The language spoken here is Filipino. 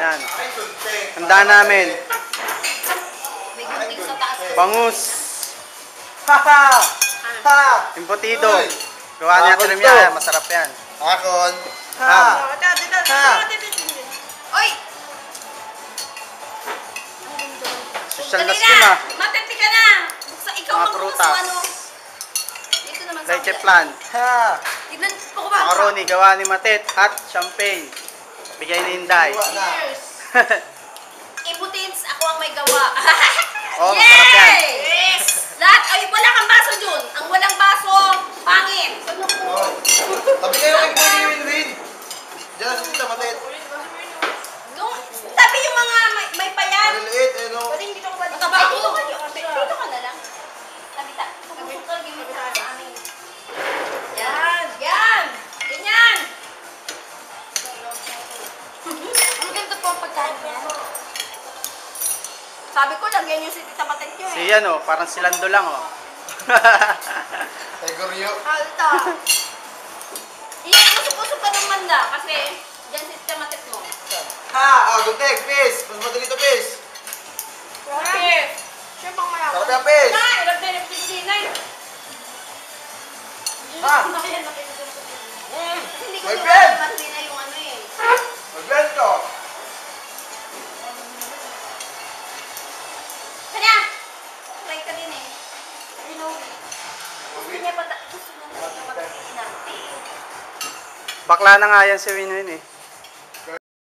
Yan. Handa namin. May gunting sa taas. Bangus. Haha! Ha! Imputido. Gawa niya Jeremiah. Masarap yan. Akon. Ha! Ha! Oy! Social na skin ah. Matenti ka na! Ikaw Mga ang prutas. ano. Dito naman sa Leche plan. Ha! Tignan ko ba? Macaroni. Gawa ni Matet. At champagne. Bigay ni Inday. Cheers! Imputins, ako ang may gawa. Oh, masarap yan. Yes! Lahat, ay wala kang baso dun. Ang walang baso, pangit. Ano po? Tabi kayo kay Bonnie Win-Win. Diyan sa tita Matet. Tabi yung mga may payan. Maliliit, eh no. Pwede dito ko ba? Dito ka na lang. Tabi ta. Pupusok ka lagi mo sa amin. Yan. Yan. Ganyan. Ang ganda po ang pagkain yan. Sabi ko, lagyan yung si Tita Matet nyo eh. Si yan oh. Parang silando lang oh. Tegoryo. Alta. Iyan, usok-usok ka ng manda kasi dyan si Tita Matet mo. Ha! Oh, gunting. Fish. Mas madali ito, fish. Okay. Siya pang malaki. Sarap yung fish. Nay, lagyan yung pisinay. Ha? Hindi ko May yung pen. mandi na yung ano eh. Mag-blend ko. Kanya! Try ka din eh. Gusto niya pata... Gusto niya pata... Bakla na nga yan si Winwin eh.